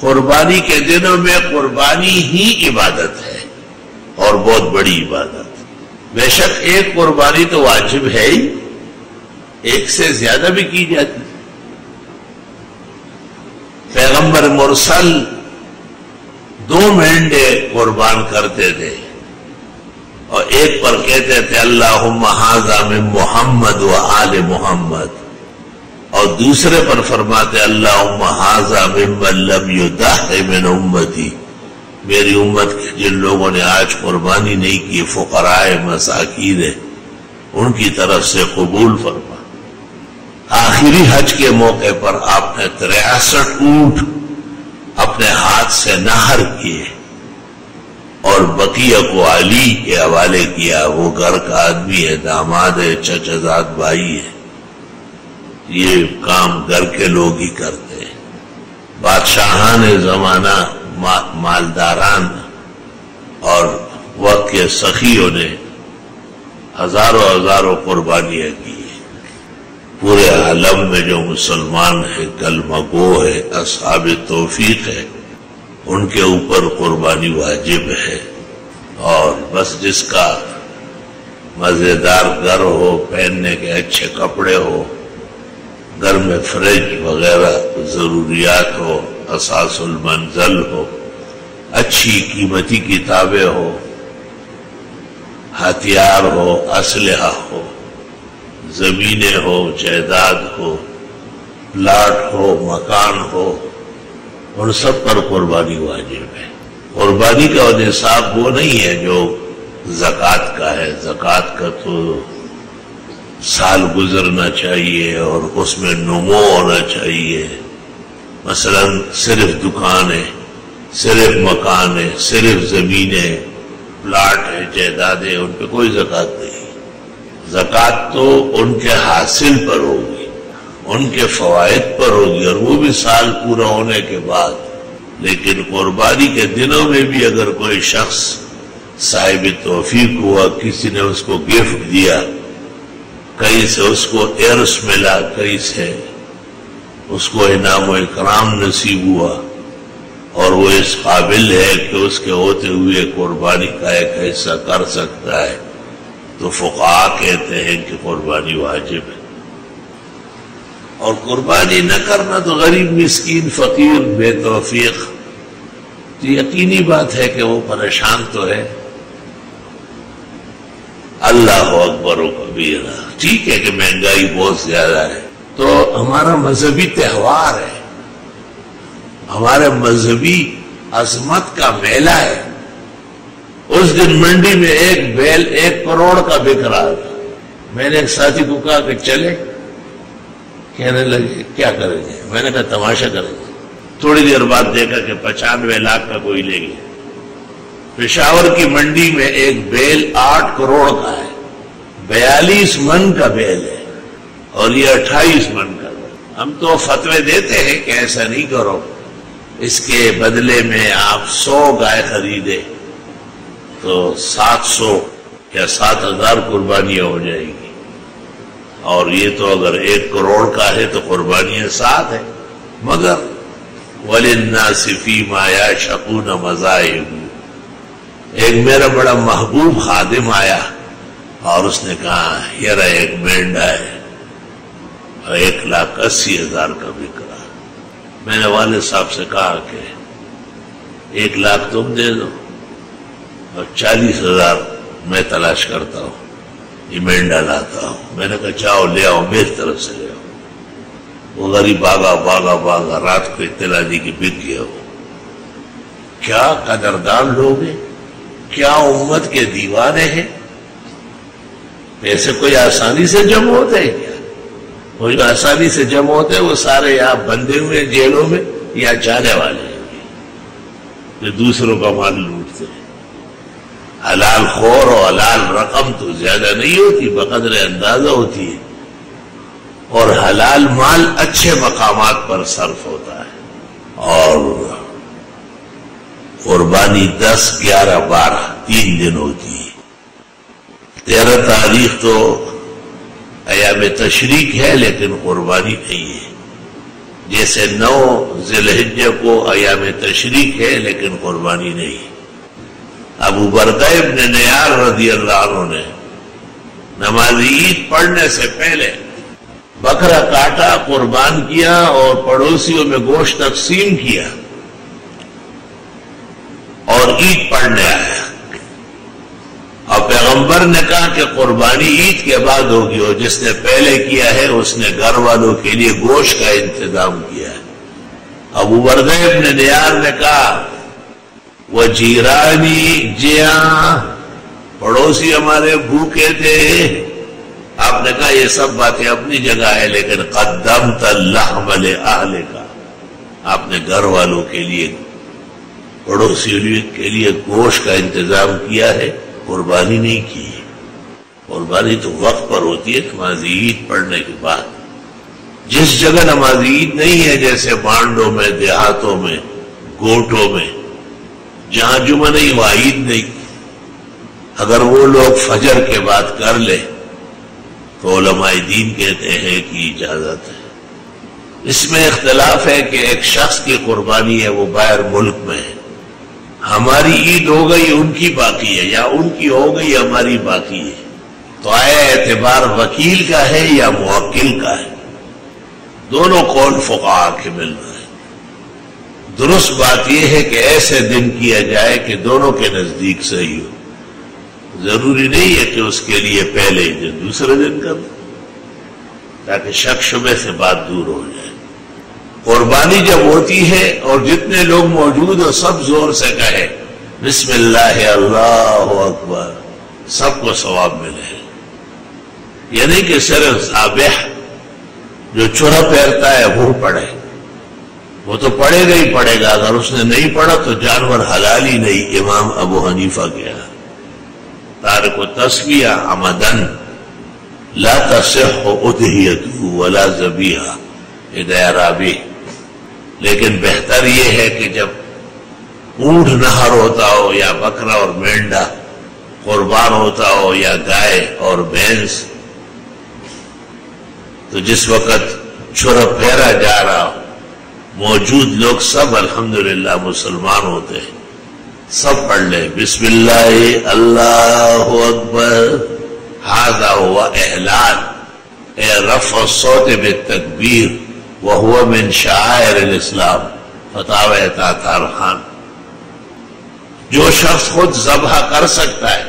قربانی کے دنوں میں قربانی ہی عبادت ہے اور بہت بڑی عبادت. بے شک ایک قربانی تو واجب ہے ہی، ایک سے زیادہ بھی کی جاتی. پیغمبر مرسل 2 مینڈے قربان کرتے تھے اور ایک پر کہتے تھے اللہم ھذا من محمد و آل محمد، اور دوسرے پر فرماتے اللہم ھذا ممن لم یضح من امتی، میری امت کے جن لوگوں نے آج قربانی نہیں کی، فقراء مساکین ہیں، ان کی طرف سے قبول فرما. آخری حج کے موقع پر آپ نے 63 اونٹ اپنے ہاتھ سے نہر کیے اور بقیہ کو علی کے حوالے کیا. وہ گھر کا آدمی ہے، داماد ہے، چچا زاد بھائی ہے، یہ کام گھر کے لوگ ہی کرتے ہیں. بادشاہان زمانہ، مالداران اور وقت کے سخیوں نے ہزاروں قربانیاں کی. پورے عالم میں جو مسلمان ہے، کلمہ گو ہے، اصحاب توفیق ہے، ان کے اوپر قربانی واجب ہے. اور بس جس کا مزیدار گھر ہو، پہننے کے اچھے کپڑے ہو، گھر میں فریج وغیرہ ضروریات ہو، اساس المنزل ہو، اچھی قیمتی کتابیں ہو، ہتھیار ہو، اسلحہ ہو، زمینیں ہو، جائیداد ہو، پلاٹ ہو، مکان ہو، ان سب پر قربانی واجب ہے. قربانی کا نصاب وہ نہیں ہے جو زکوٰۃ کا ہے. زکوٰۃ کا تو سال گزرنا چاہیے اور اس میں نمو ہونا چاہیے. مثلا صرف دکانیں، صرف مکان ہے، صرف زمینیں، پلاٹ ہے، جائیدادیں، ان پہ کوئی زکوٰۃ نہیں. زکوٰۃ تو ان کے حاصل پر ہوگی، ان کے فوائد پر ہوگی، اور وہ بھی سال پورا ہونے کے بعد. لیکن قربانی کے دنوں میں بھی اگر کوئی شخص صاحب توفیق ہوا، کسی نے اس کو گفٹ دیا، کہیں سے اس کو عرص ملا، کہیں سے اس کو انعام و اکرام نصیب ہوا، اور وہ اس قابل ہے کہ اس کے ہوتے ہوئے قربانی کا ایک حصہ کر سکتا ہے، تو فقہاء کہتے ہیں کہ قربانی واجب ہے. اور قربانی نہ کرنا تو غریب، مسکین، فقیر، بے توفیق، تو یقینی بات ہے کہ وہ پریشان تو ہے. اللہ اکبر و کبیرہ. ٹھیک ہے کہ مہنگائی بہت زیادہ ہے، تو ہمارا مذہبی تہوار ہے، ہمارے مذہبی عظمت کا میلہ ہے. اس دن منڈی میں ایک بیل 1 کروڑ کا بک رہا تھا. میں نے ایک ساتھی کو کہا کہ چلے، کہنے لگے کیا کریں گے؟ میں نے کہا تماشا کریں گے. تھوڑی دیر بعد دیکھا کہ 95 لاکھ کا کوئی لے گیا. پشاور کی منڈی میں ایک بیل 8 کروڑ کا ہے، 42 من کا بیل ہے، اور یہ 28 من کا. ہم تو فتوے دیتے ہیں کہ ایسا نہیں کرو، اس کے بدلے میں آپ 100 گائے خریدے تو 700 یا 7000 قربانیاں ہو جائے گی. اور یہ تو اگر 1 کروڑ کا ہے تو قربانیاں 7 ہیں. مگر وَلِلنَّاسِ فِي مَا يَشْتَهُونَ مَذَاهِبُ. ایک میرا بڑا محبوب خادم آیا اور اس نے کہا یہ رہا ایک مینڈا ہے اور 1,80,000 کا بک رہا. میں نے والد صاحب سے کہا کہ 1 لاکھ تم دے دو اور 40,000 میں تلاش کرتا ہوں، یہ مینڈا لاتا ہوں. میں نے کہا جاؤ لے آؤ، میری طرف سے لے آؤ. وہ غریب بھاگا رات کو اطلاع دی کہ بک گیا. ہو کیا قدردان لوگ ہیں، کیا امت کے دیوانے ہیں. پیسے کوئی آسانی سے جمع ہوتے ہیں کیا؟ وہ جو آسانی سے جمع ہوتے ہیں وہ سارے یہاں بندے ہوئے جیلوں میں یا جانے والے ہیں جو دوسروں کا مال لوٹتے ہیں. حلال خور اور حلال رقم تو زیادہ نہیں ہوتی، بقدر اندازہ ہوتی ہے، اور حلال مال اچھے مقامات پر صرف ہوتا ہے. اور قربانی 10، 11، 12 3 دن ہوتی ہے. 13 تاریخ تو ایام تشریق ہے لیکن قربانی نہیں ہے. جیسے 9 ذی الحجہ کو ایام تشریق ہے لیکن قربانی نہیں۔ ابو بردہ ابن نیار رضی اللہ عنہ نے نماز عید پڑھنے سے پہلے بکرا کاٹا، قربان کیا اور پڑوسیوں میں گوشت تقسیم کیا اور عید پڑھنے آیا، اور پیغمبر نے کہا کہ قربانی عید کے بعد ہوگی، اور جس نے پہلے کیا ہے اس نے گھر والوں کے لیے گوشت کا انتظام کیا ہے۔ ابو بردہ ابن نیار نے کہا وہ جیرانی جیاں، پڑوسی ہمارے بھوکے تھے۔ آپ نے کہا یہ سب باتیں اپنی جگہ ہے، لیکن قدمت اللحم لأہلک، آپ نے گھر والوں کے لیے، پڑوسیوں کے لیے گوشت کا انتظام کیا ہے، قربانی نہیں کی ہے۔ قربانی تو وقت پر ہوتی ہے نماز عید پڑھنے کے بعد۔ جس جگہ نماز عید نہیں ہے، جیسے بانڈوں میں، دیہاتوں میں، گوٹوں میں، جہاں جمعہ نہیں وہاں عید نہیں، اگر وہ لوگ فجر کے بعد کر لے تو علماء دین کہتے ہیں کہ اجازت ہے۔ اس میں اختلاف ہے کہ ایک شخص کی قربانی ہے، وہ باہر ملک میں ہے، ہماری عید ہو گئی ان کی باقی ہے، یا ان کی ہو گئی ہماری باقی ہے، تو آیا اعتبار وکیل کا ہے یا موکل کا ہے؟ دونوں قول فقہاء کے مل رہے ہیں۔ درست بات یہ ہے کہ ایسے دن کیا جائے کہ دونوں کے نزدیک صحیح ہو، ضروری نہیں ہے کہ اس کے لیے پہلے ہی دن دوسرے دن کر دیں، تاکہ شک شبے سے بات دور ہو جائے۔ قربانی جب ہوتی ہے اور جتنے لوگ موجود ہو سب زور سے کہے بسم اللہ اللہ اکبر، سب کو ثواب ملے۔ یہ نہیں کہ صرف ذابح جو چورا پھیرتا ہے وہ پڑھے، وہ تو پڑھے گا ہی پڑھے گا، اگر اس نے نہیں پڑھا تو جانور حلال ہی نہیں۔ امام ابو حنیفہ کیا تارک تسبیہ عمدن لا تصح اضحیتہ ولا ذبیحہ، ہدایہ رابی۔ لیکن بہتر یہ ہے کہ جب اونٹ نہر ہوتا ہو یا بکرا اور مینڈا قربان ہوتا ہو یا گائے اور بھینس، تو جس وقت چھرا پھیرا جا رہا ہو موجود لوگ سب الحمدللہ مسلمان ہوتے ہیں، سب پڑھ لیں بسم اللہ اللہ اکبر، ھذا ہوا احلال اے رفع الصوت بالتکبیر وہو من شعائر الاسلام، فتاوی تاتار خان۔ جو شخص خود ذبح کر سکتا ہے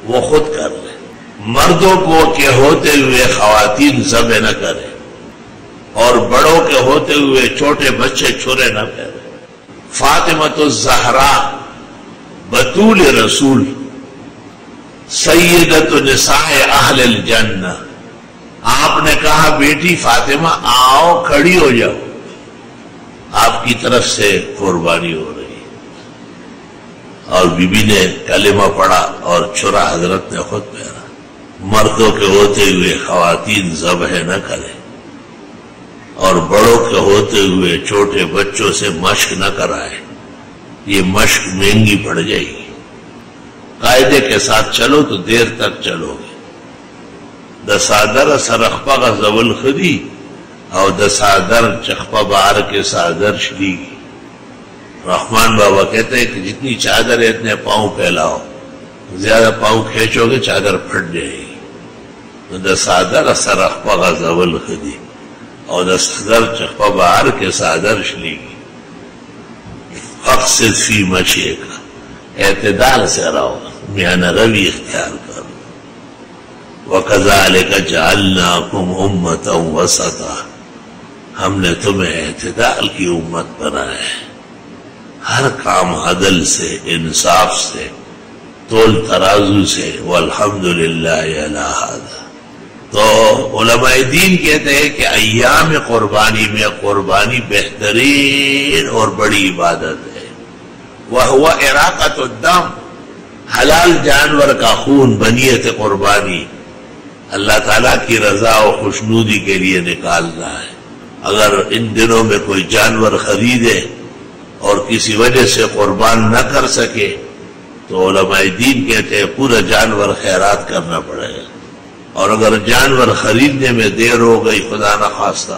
وہ خود کر لے، مردوں کو کہ ہوتے ہوئے خواتین ذبح نہ کریں، اور بڑوں کے ہوتے ہوئے چھوٹے بچے چھرے نہ پھیریں۔ فاطمۃ الزہراء بطول رسول سیدۃ نساء اہل الجنہ، آپ نے کہا بیٹی فاطمہ آؤ کھڑی ہو جاؤ، آپ کی طرف سے قربانی ہو رہی ہے۔ اور بی بی نے کلمہ پڑھا اور چھرا حضرت نے خود پھیرا۔ مردوں کے ہوتے ہوئے خواتین ذبح نہ کریں، اور بڑوں کے ہوتے ہوئے چھوٹے بچوں سے مشق نہ کرائے، یہ مشق مہنگی پڑ جائے گی۔ قاعدے کے ساتھ چلو تو دیر تک چلو گے۔ دسادر سرخپا کا زول خدی اور دسادر چخپا بار کے سادر شلیگی۔ رحمان بابا کہتے ہیں کہ جتنی چادر ہے اتنے پاؤں پھیلاؤ، زیادہ پاؤں کھینچو گے چادر پھٹ جائے گی۔ دسادر سرخپا کا زول خدی اور دسادر چخپا بار کے سادر شلیگی۔ اقصد فی مشی کا، اعتدال سے رہو، میانہ روی اختیار کرو۔ وَكَذَلِكَ جَعَلْنَاكُمْ أُمَّةً وَسَطًا، ہم نے تمہیں اعتدال کی امت بنایا ہے، ہر کام عدل سے، انصاف سے، تول ترازو سے۔ وَالْحَمْدُلِلَّهِ عَلَى هَذَا۔ تو علماء دین کہتے ہیں کہ ایام قربانی میں قربانی بہترین اور بڑی عبادت ہے۔ وَهُوَ إِرَاقَةُ الدَّمِ، حلال جانور کا خون بنیت قربانی اللہ تعالیٰ کی رضا و خوشنودی کے لیے نکالنا ہے۔ اگر ان دنوں میں کوئی جانور خریدے اور کسی وجہ سے قربان نہ کر سکے تو علماء دین کہتے ہیں پورا جانور خیرات کرنا پڑے گا، اور اگر جانور خریدنے میں دیر ہو گئی خدا نخواستہ